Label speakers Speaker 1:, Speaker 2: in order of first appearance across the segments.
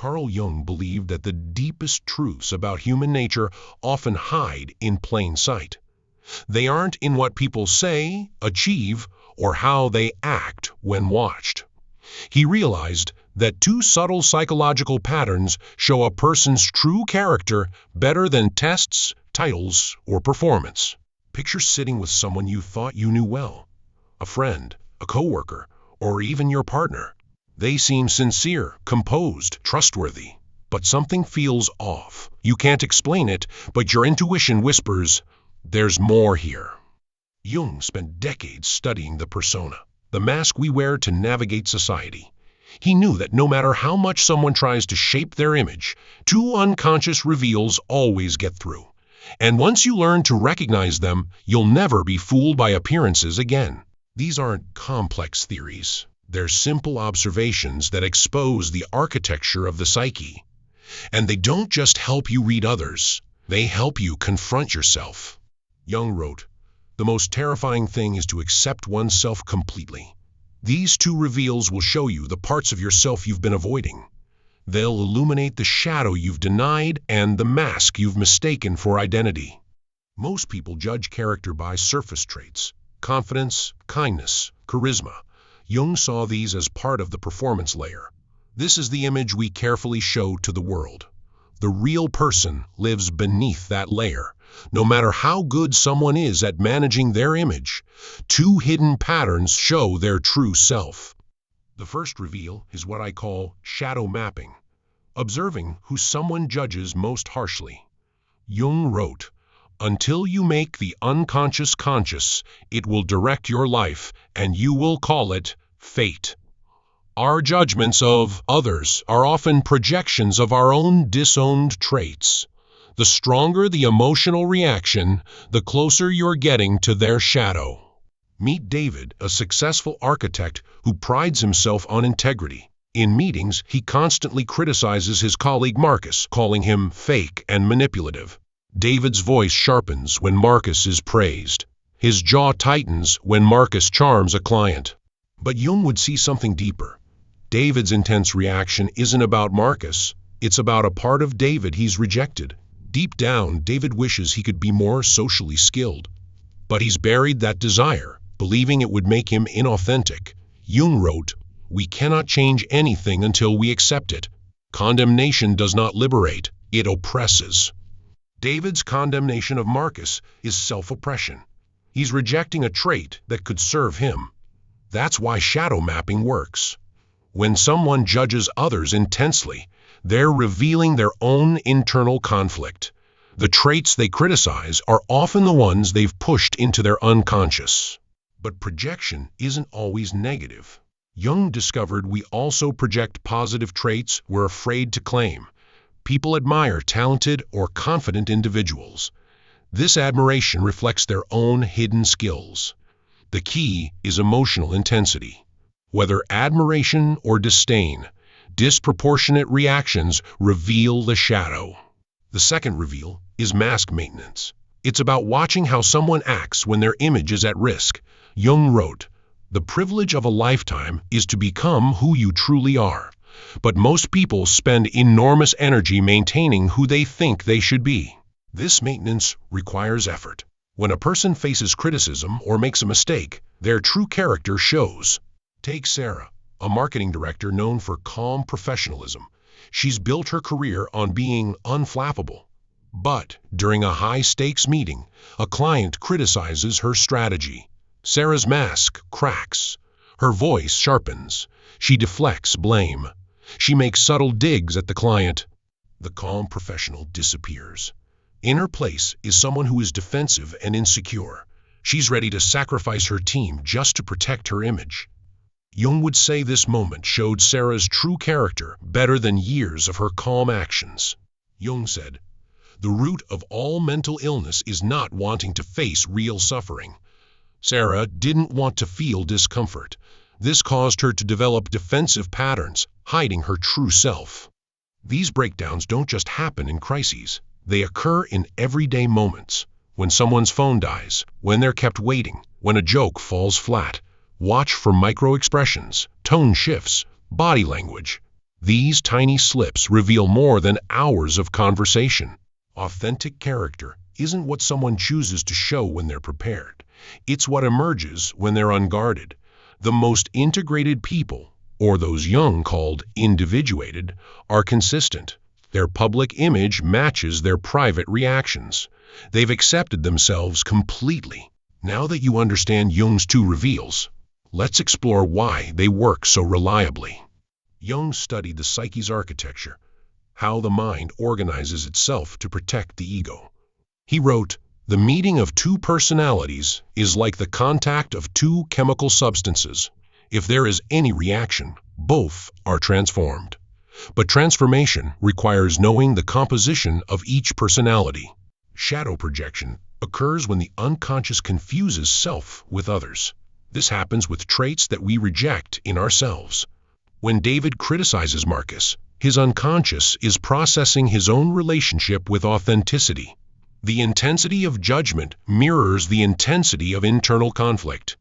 Speaker 1: Carl Jung believed that the deepest truths about human nature often hide in plain sight. They aren't in what people say, achieve, or how they act when watched. He realized that two subtle psychological patterns show a person's true character better than tests, titles, or performance. Picture sitting with someone you thought you knew well, a friend, a coworker, or even your partner. They seem sincere, composed, trustworthy, but something feels off. You can't explain it, but your intuition whispers, "There's more here." Jung spent decades studying the persona, the mask we wear to navigate society. He knew that no matter how much someone tries to shape their image, two unconscious reveals always get through. And once you learn to recognize them, you'll never be fooled by appearances again. These aren't complex theories. They're simple observations that expose the architecture of the psyche. And they don't just help you read others, they help you confront yourself. Jung wrote, "The most terrifying thing is to accept oneself completely. These two reveals will show you the parts of yourself you've been avoiding. They'll illuminate the shadow you've denied and the mask you've mistaken for identity." Most people judge character by surface traits: confidence, kindness, charisma. Jung saw these as part of the performance layer. This is the image we carefully show to the world. The real person lives beneath that layer. No matter how good someone is at managing their image, two hidden patterns show their true self. The first reveal is what I call shadow mapping, observing who someone judges most harshly. Jung wrote, "Until you make the unconscious conscious, it will direct your life, and you will call it fate." Our judgments of others are often projections of our own disowned traits. The stronger the emotional reaction, the closer you're getting to their shadow. Meet David, a successful architect who prides himself on integrity. In meetings, he constantly criticizes his colleague Marcus, calling him fake and manipulative. David's voice sharpens when Marcus is praised. His jaw tightens when Marcus charms a client. But Jung would see something deeper. David's intense reaction isn't about Marcus, it's about a part of David he's rejected. Deep down, David wishes he could be more socially skilled. But he's buried that desire, believing it would make him inauthentic. Jung wrote, "We cannot change anything until we accept it. Condemnation does not liberate, it oppresses." David's condemnation of Marcus is self-oppression. He's rejecting a trait that could serve him. That's why shadow mapping works. When someone judges others intensely, they're revealing their own internal conflict. The traits they criticize are often the ones they've pushed into their unconscious. But projection isn't always negative. Jung discovered we also project positive traits we're afraid to claim. People admire talented or confident individuals. This admiration reflects their own hidden skills. The key is emotional intensity. Whether admiration or disdain, disproportionate reactions reveal the shadow. The second reveal is mask maintenance. It's about watching how someone acts when their image is at risk. Jung wrote, "The privilege of a lifetime is to become who you truly are. But most people spend enormous energy maintaining who they think they should be. This maintenance requires effort. When a person faces criticism or makes a mistake, their true character shows." Take Sarah, a marketing director known for calm professionalism. She's built her career on being unflappable. But during a high-stakes meeting, a client criticizes her strategy. Sarah's mask cracks. Her voice sharpens. She deflects blame. She makes subtle digs at the client. The calm professional disappears. In her place is someone who is defensive and insecure. She's ready to sacrifice her team just to protect her image. Jung would say this moment showed Sarah's true character better than years of her calm actions. Jung said, "The root of all mental illness is not wanting to face real suffering." Sarah didn't want to feel discomfort. This caused her to develop defensive patterns, hiding her true self. These breakdowns don't just happen in crises. They occur in everyday moments. When someone's phone dies, when they're kept waiting, when a joke falls flat. Watch for micro-expressions, tone shifts, body language. These tiny slips reveal more than hours of conversation. Authentic character isn't what someone chooses to show when they're prepared. It's what emerges when they're unguarded. The most integrated people, or those Jung called individuated, are consistent. Their public image matches their private reactions. They've accepted themselves completely. Now that you understand Jung's two reveals, let's explore why they work so reliably. Jung studied the psyche's architecture, how the mind organizes itself to protect the ego. He wrote, "The meeting of two personalities is like the contact of two chemical substances. If there is any reaction, both are transformed. But transformation requires knowing the composition of each personality." Shadow projection occurs when the unconscious confuses self with others. This happens with traits that we reject in ourselves. When David criticizes Marcus, his unconscious is processing his own relationship with authenticity. The intensity of judgment mirrors the intensity of internal conflict.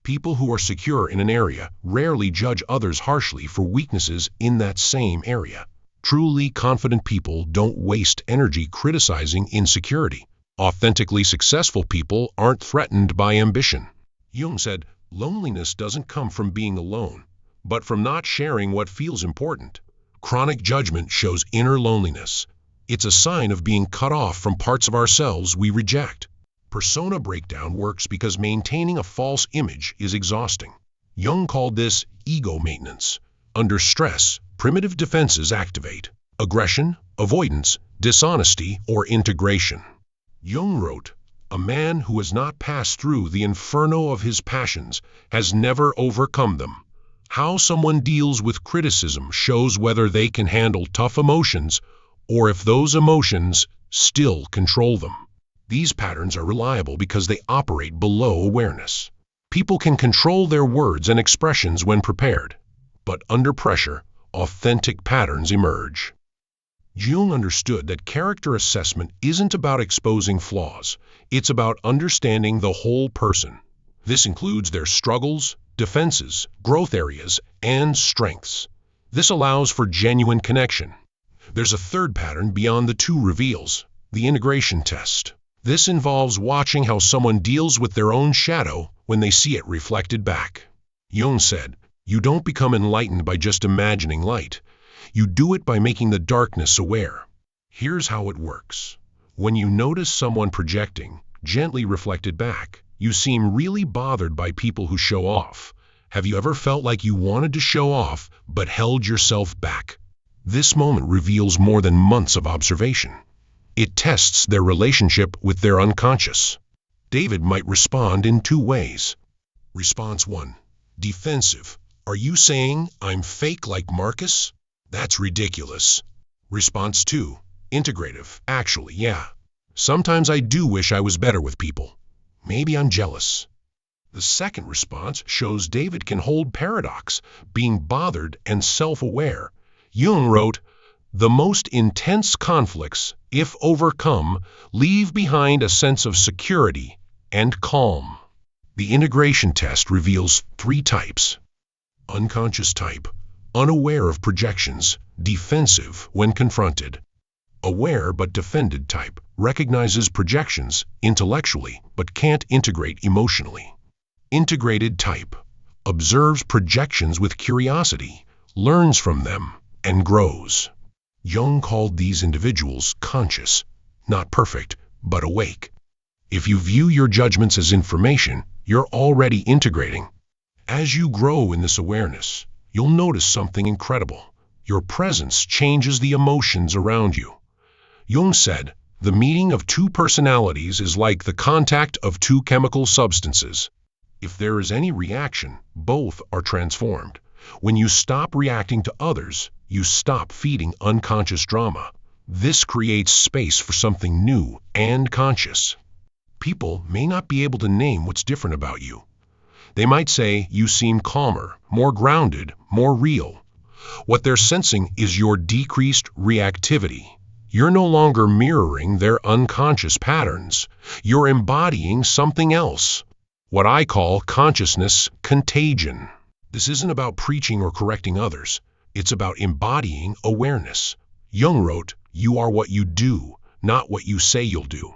Speaker 1: People who are secure in an area rarely judge others harshly for weaknesses in that same area. Truly confident people don't waste energy criticizing insecurity. Authentically successful people aren't threatened by ambition. Jung said, "Loneliness doesn't come from being alone, but from not sharing what feels important." Chronic judgment shows inner loneliness. It's a sign of being cut off from parts of ourselves we reject. Persona breakdown works because maintaining a false image is exhausting. Jung called this ego maintenance. Under stress, primitive defenses activate: aggression, avoidance, dishonesty, or integration. Jung wrote, "A man who has not passed through the inferno of his passions has never overcome them." How someone deals with criticism shows whether they can handle tough emotions or if those emotions still control them. These patterns are reliable because they operate below awareness. People can control their words and expressions when prepared, but under pressure, authentic patterns emerge. Jung understood that character assessment isn't about exposing flaws, it's about understanding the whole person. This includes their struggles, defenses, growth areas, and strengths. This allows for genuine connection. There's a third pattern beyond the two reveals: the integration test. This involves watching how someone deals with their own shadow when they see it reflected back. Jung said, "You don't become enlightened by just imagining light. You do it by making the darkness aware." Here's how it works. When you notice someone projecting, gently reflected back, you seem really bothered by people who show off. Have you ever felt like you wanted to show off but held yourself back? This moment reveals more than months of observation. It tests their relationship with their unconscious. David might respond in two ways. Response 1. Defensive. "Are you saying I'm fake like Marcus? That's ridiculous." Response 2. Integrative. "Actually, yeah. Sometimes I do wish I was better with people. Maybe I'm jealous." The second response shows David can hold paradox, being bothered and self-aware. Jung wrote, "The most intense conflicts, if overcome, leave behind a sense of security and calm." The integration test reveals 3 types. Unconscious type, unaware of projections, defensive when confronted. Aware but defended type, recognizes projections intellectually but can't integrate emotionally. Integrated type, observes projections with curiosity, learns from them, and grows. Jung called these individuals conscious, not perfect, but awake. If you view your judgments as information, you're already integrating. As you grow in this awareness, you'll notice something incredible. Your presence changes the emotions around you. Jung said, "The meeting of two personalities is like the contact of two chemical substances. If there is any reaction, both are transformed. When you stop reacting to others, you stop feeding unconscious drama. This creates space for something new and conscious." People may not be able to name what's different about you. They might say you seem calmer, more grounded, more real. What they're sensing is your decreased reactivity. You're no longer mirroring their unconscious patterns. You're embodying something else. What I call consciousness contagion. This isn't about preaching or correcting others. It's about embodying awareness. Jung wrote, "You are what you do, not what you say you'll do."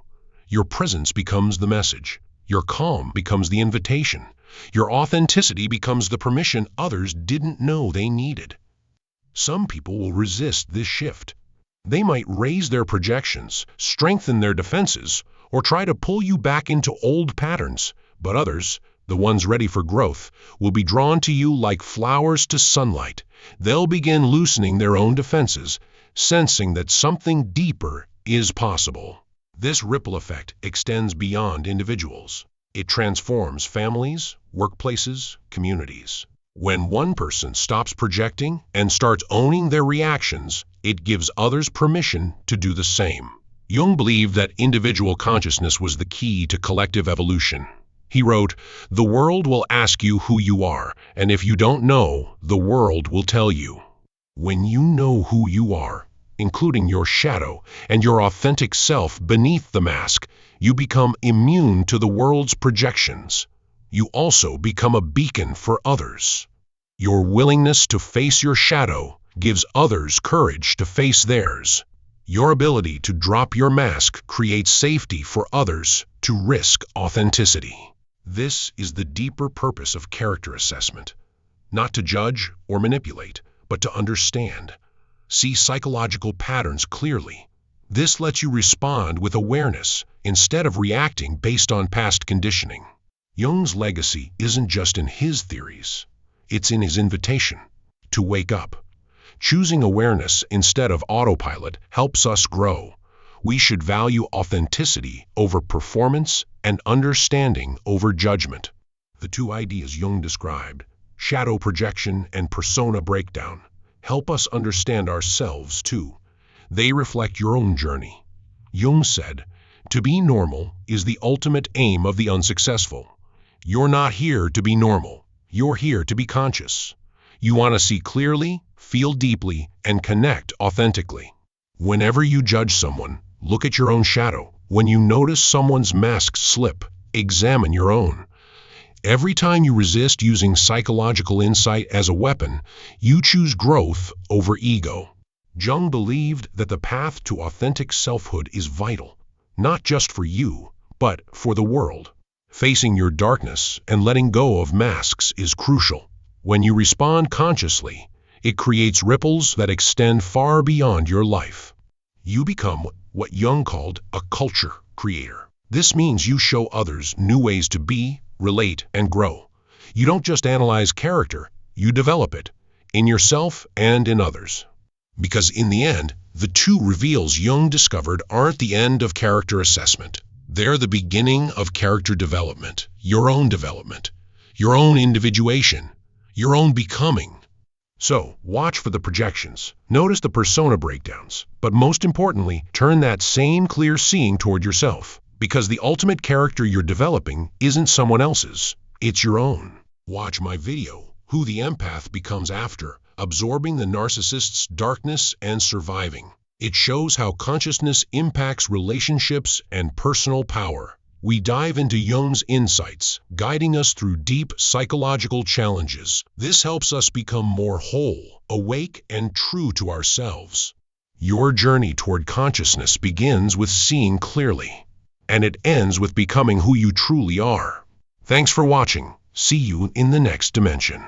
Speaker 1: Your presence becomes the message. Your calm becomes the invitation. Your authenticity becomes the permission others didn't know they needed. Some people will resist this shift. They might raise their projections, strengthen their defenses, or try to pull you back into old patterns. But others, the ones ready for growth, will be drawn to you like flowers to sunlight. They'll begin loosening their own defenses, sensing that something deeper is possible. This ripple effect extends beyond individuals. It transforms families, workplaces, communities. When one person stops projecting and starts owning their reactions, it gives others permission to do the same. Jung believed that individual consciousness was the key to collective evolution. He wrote, "The world will ask you who you are, and if you don't know, the world will tell you." When you know who you are, including your shadow and your authentic self beneath the mask, you become immune to the world's projections. You also become a beacon for others. Your willingness to face your shadow gives others courage to face theirs. Your ability to drop your mask creates safety for others to risk authenticity. This is the deeper purpose of character assessment. Not to judge or manipulate, but to understand. See psychological patterns clearly. This lets you respond with awareness instead of reacting based on past conditioning. Jung's legacy isn't just in his theories. It's in his invitation to wake up. Choosing awareness instead of autopilot helps us grow. We should value authenticity over performance and understanding over judgment. The two ideas Jung described, shadow projection and persona breakdown, help us understand ourselves too. They reflect your own journey. Jung said, "To be normal is the ultimate aim of the unsuccessful." You're not here to be normal. You're here to be conscious. You want to see clearly, feel deeply, and connect authentically. Whenever you judge someone, look at your own shadow. When you notice someone's mask slip, examine your own. Every time you resist using psychological insight as a weapon, you choose growth over ego. Jung believed that the path to authentic selfhood is vital, not just for you, but for the world. Facing your darkness and letting go of masks is crucial. When you respond consciously, it creates ripples that extend far beyond your life. You become what Jung called a culture creator. This means you show others new ways to be, relate, and grow. You don't just analyze character, you develop it, in yourself and in others. Because in the end, the two reveals Jung discovered aren't the end of character assessment. They're the beginning of character development, your own individuation, your own becoming. So, watch for the projections, notice the persona breakdowns, but most importantly, turn that same clear seeing toward yourself. Because the ultimate character you're developing isn't someone else's, it's your own. Watch my video, Who the Empath Becomes After Absorbing the Narcissist's Darkness and Surviving. It shows how consciousness impacts relationships and personal power. We dive into Jung's insights, guiding us through deep psychological challenges. This helps us become more whole, awake, and true to ourselves. Your journey toward consciousness begins with seeing clearly, and it ends with becoming who you truly are. Thanks for watching. See you in the next dimension.